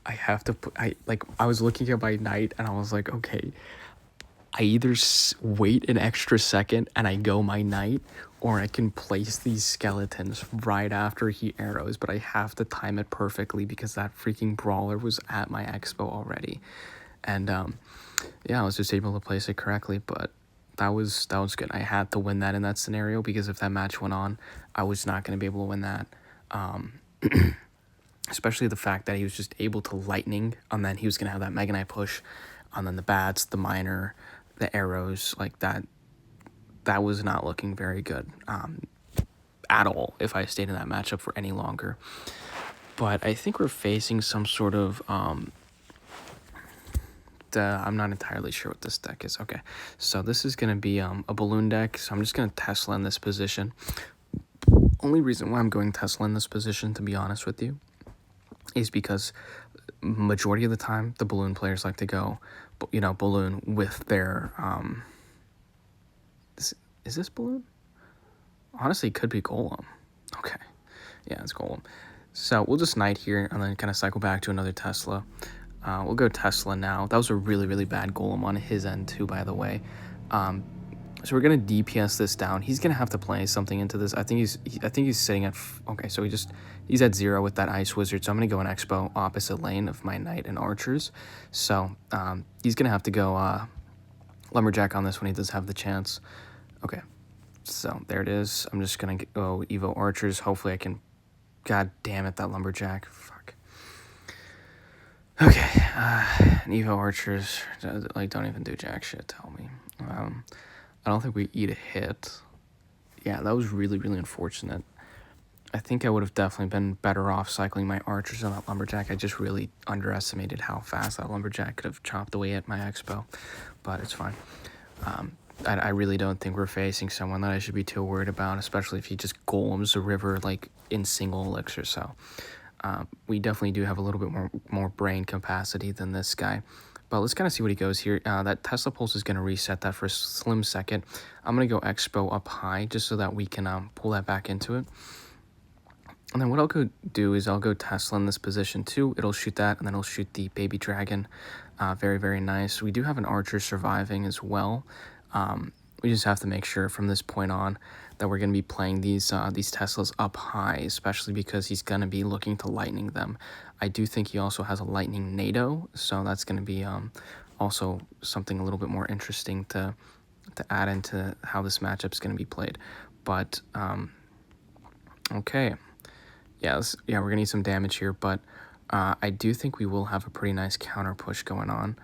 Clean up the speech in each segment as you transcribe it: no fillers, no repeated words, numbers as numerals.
I have to put, I was looking at my knight and I was like, okay, I either wait an extra second and I go my knight, or I can place these skeletons right after he arrows, but I have to time it perfectly because that freaking brawler was at my expo already. And yeah, I was just able to place it correctly, but that was good. I had to win that in that scenario because if that match went on, I was not going to be able to win that. Especially the fact that he was just able to lightning, and then he was going to have that Mega Knight push, and then the bats, the miner, the arrows, like that was not looking very good at all if I stayed in that matchup for any longer. But I think we're facing some sort of I'm not entirely sure what this deck is. Okay, so this is going to be a balloon deck, so I'm just going to Tesla in this position. Only reason why I'm going Tesla in this position, to be honest with you, is because majority of the time the balloon players like to go, you know, balloon with their is this balloon? Honestly, it could be golem. Okay, yeah, it's golem. So we'll just knight here and then kind of cycle back to another Tesla. We'll go Tesla now. That was a really bad golem on his end too, by the way. So we're gonna DPS this down. He's gonna have to play something into this. I think he's sitting at okay. So he's at 0 with that Ice Wizard. So I'm gonna go an Expo opposite lane of my Knight and Archers. So he's gonna have to go Lumberjack on this when he does have the chance. Okay, so there it is. I'm just gonna go Evo Archers. Hopefully I can. God damn it, that Lumberjack. Fuck. Okay, Evo Archers like don't even do jack shit. Tell me. I don't think we eat a hit. Yeah, that was really unfortunate. I think I would have definitely been better off cycling my Archers on that Lumberjack. I just really underestimated how fast that Lumberjack could have chopped away at my Expo, but it's fine. I really don't think we're facing someone that I should be too worried about, especially if he just golems the river like in single elixir. So we definitely do have a little bit more brain capacity than this guy. But let's kind of see what he goes here. That Tesla Pulse is going to reset that for a slim second. I'm going to go Expo up high just so that we can pull that back into it. And then what I'll go do is I'll go Tesla in this position too. It'll shoot that, and then it'll shoot the Baby Dragon. Very nice. We do have an Archer surviving as well. We just have to make sure from this point on that we're going to be playing these Teslas up high, especially because he's going to be looking to lightning them. I do think he also has a lightning NATO, so that's going to be also something a little bit more interesting to add into how this matchup is going to be played. But okay, yeah, we're going to need some damage here, but I do think we will have a pretty nice counter push going on.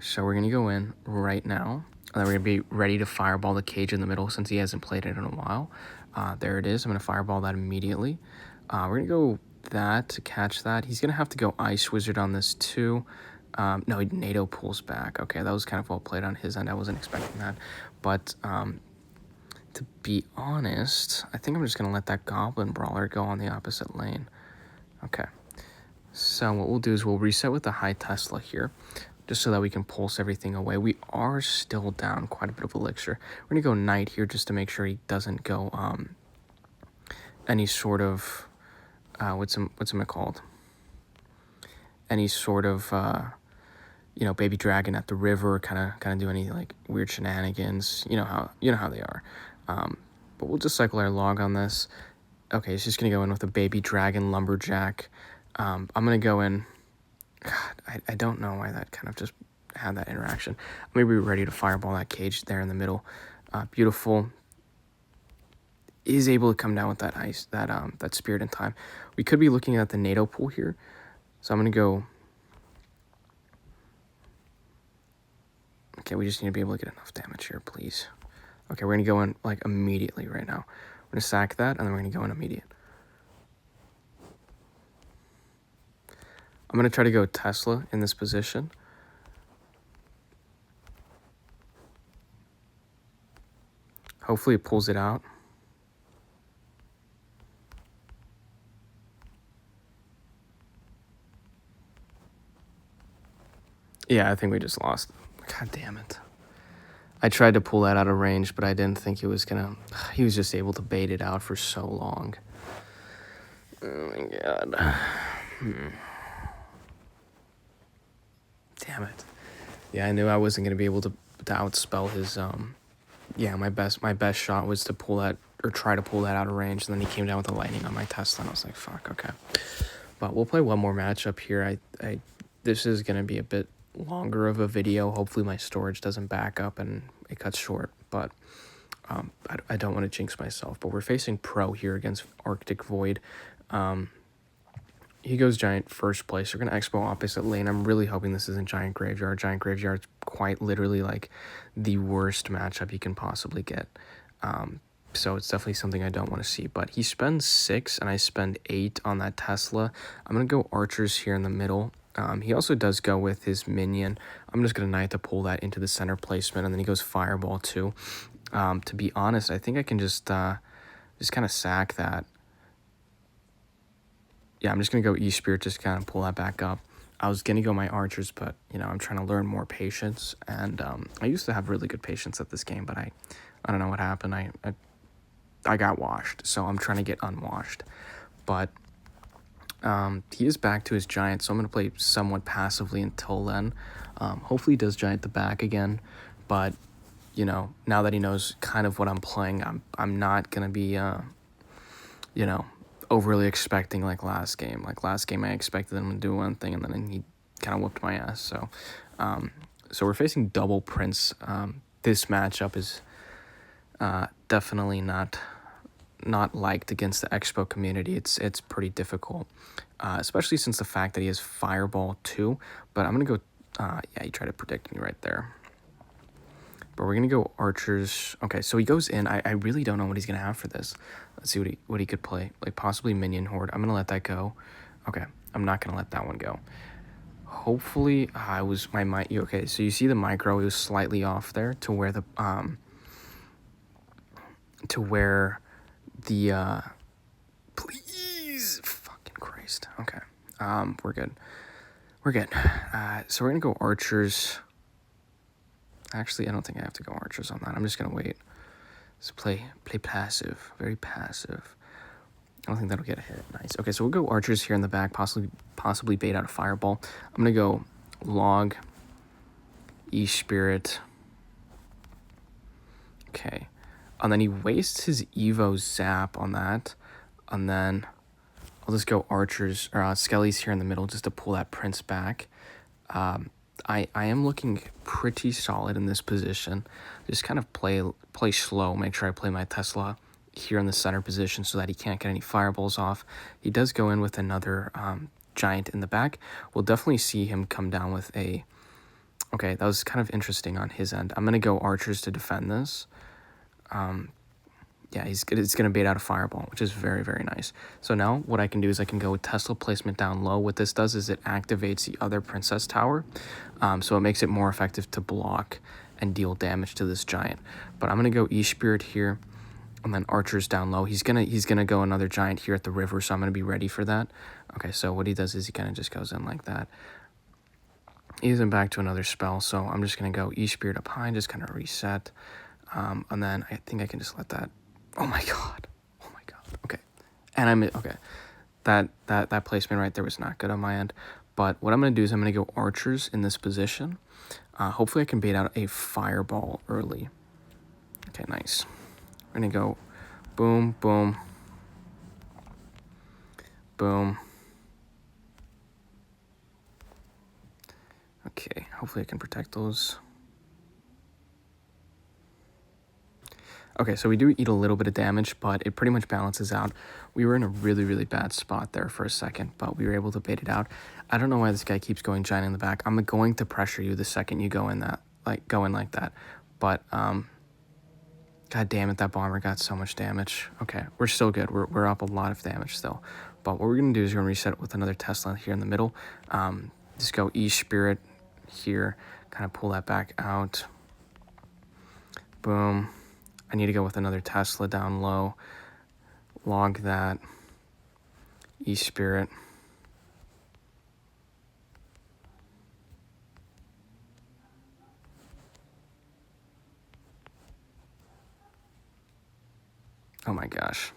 So we're going to go in right now. And then we're going to be ready to fireball the cage in the middle since he hasn't played it in a while. There it is. I'm going to fireball that immediately. We're going to go that to catch that. He's going to have to go Ice Wizard on this too. No, NATO pulls back. Okay, that was kind of well played on his end. I wasn't expecting that. But to be honest, I think I'm just going to let that Goblin Brawler go on the opposite lane. Okay. So what we'll do is we'll reset with the high Tesla here, just so that we can pulse everything away. We are still down quite a bit of elixir. We're going to go Knight here just to make sure he doesn't go any sort of, what's it called? Any sort of, you know, Baby Dragon at the river, kind of do any like weird shenanigans. You know how they are. But we'll just cycle our log on this. Okay, it's just going to go in with a Baby Dragon Lumberjack. I'm going to go in. God, I don't know why that kind of just had that interaction. Maybe we're ready to fireball that cage there in the middle. Beautiful. Is able to come down with that ice, that spirit in time. We could be looking at the NATO pool here. So I'm going to go. Okay, we just need to be able to get enough damage here, please. Okay, we're going to go in like immediately right now. We're going to sack that, and then we're going to go in immediate. I'm going to try to go Tesla in this position. Hopefully it pulls it out. Yeah, I think we just lost. God damn it. I tried to pull that out of range, but I didn't think he was going to... He was just able to bait it out for so long. Oh my god. Damn it. Yeah, I knew I wasn't gonna be able to outspell his yeah, my best shot was to pull that or try to pull that out of range, and then he came down with the lightning on my Tesla, and I was like, fuck, okay. But we'll play one more matchup here. This is gonna be a bit longer of a video. Hopefully my storage doesn't back up and it cuts short, but I don't want to jinx myself. But we're facing Pro here against Arctic Void. He goes Giant first place. We're going to Expo opposite lane. I'm really hoping this isn't Giant Graveyard. Giant Graveyard's quite literally like the worst matchup you can possibly get. So it's definitely something I don't want to see. But he spends 6 and I spend 8 on that Tesla. I'm going to go Archers here in the middle. He also does go with his minion. I'm just going to Knight to pull that into the center placement. And then he goes Fireball too. To be honest, I think I can just kind of sack that. Yeah, I'm just going to go E-Spirit, just kind of pull that back up. I was going to go my Archers, but, you know, I'm trying to learn more patience. And I used to have really good patience at this game, but I don't know what happened. I got washed, so I'm trying to get unwashed. But he is back to his Giant, so I'm going to play somewhat passively until then. Hopefully he does Giant the back again, but, you know, now that he knows kind of what I'm playing, I'm not going to be, you know, overly expecting like last game. Like last game, I expected him to do one thing, and then he kind of whooped my ass. So, so we're facing double Prince. This matchup is definitely not liked against the Expo community. It's pretty difficult, especially since the fact that he has Fireball too. But I'm gonna go. Yeah, he tried to predict me right there. But we're gonna go Archers. Okay, so he goes in. I really don't know what he's gonna have for this. Let's see what he could play. Like possibly Minion Horde. I'm gonna let that go. Okay, I'm not gonna let that one go. Hopefully, I was my mic. Okay, so you see the micro. It was slightly off there to where the please, fucking Christ. Okay, we're good. We're good. So we're gonna go Archers. Actually, I don't think I have to go Archers on that. I'm just gonna wait. So play passive, very passive. I don't think that'll get a hit. Nice. Okay, so we'll go Archers here in the back, possibly bait out a Fireball. I'm gonna go Log, E-Spirit. Okay, and then he wastes his Evo Zap on that, and then I'll just go Archers or Skelly's here in the middle just to pull that Prince back. I am looking pretty solid in this position. Just kind of play slow. Make sure I play my Tesla here in the center position so that he can't get any fireballs off. He does go in with another Giant in the back. We'll definitely see him come down with a... Okay, that was kind of interesting on his end. I'm going to go Archers to defend this. Yeah, it's going to bait out a Fireball, which is very, very nice. So now what I can do is I can go with Tesla placement down low. What this does is it activates the other Princess Tower, so it makes it more effective to block and deal damage to this Giant. But I'm going to go E-Spirit here, and then Archers down low. He's gonna go another Giant here at the river, so I'm going to be ready for that. Okay, so what he does is he kind of just goes in like that. He isn't back to another spell, so I'm just going to go E-Spirit up high and just kind of reset. And then I think I can just let that... Oh my god. Oh my god. Okay. And okay. That placement right there was not good on my end. But what I'm going to do is I'm going to go Archers in this position. Hopefully I can bait out a Fireball early. Okay, nice. We're going to go boom, boom, boom. Okay, hopefully I can protect those. Okay, so we do eat a little bit of damage, but it pretty much balances out. We were in a really, really bad spot there for a second, but we were able to bait it out. I don't know why this guy keeps going Giant in the back. I'm going to pressure you the second you go in like that. But, god damn it, that Bomber got so much damage. Okay, we're still good. We're up a lot of damage still. But what we're going to do is we're going to reset with another Tesla here in the middle. Just go E-Spirit here, kind of pull that back out. Boom. I need to go with another Tesla down low. Log that. E-Spirit. Oh my gosh.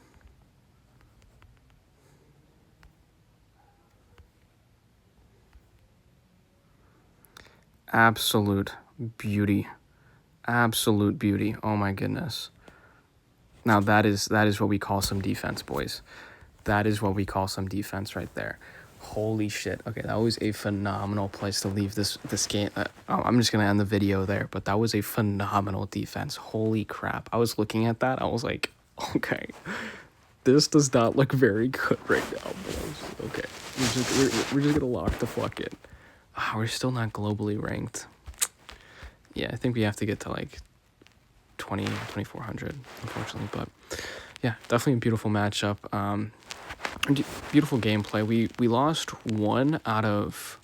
Absolute beauty. Absolute beauty. Oh my goodness. Now that is what we call some defense, boys. That is what we call some defense right there. Holy shit. Okay, that was a phenomenal place to leave this game. I'm just going to end the video there, but that was a phenomenal defense. Holy crap. I was looking at that. I was like, okay, this does not look very good right now, boys. Okay, we're just going to lock the fuck in. We're still not globally ranked. Yeah, I think we have to get to like 2,400, unfortunately, but yeah, definitely a beautiful matchup. Beautiful gameplay. We lost 1 out of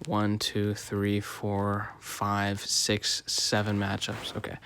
1, 2, 3, 4, 5, 6, 7 matchups. Okay,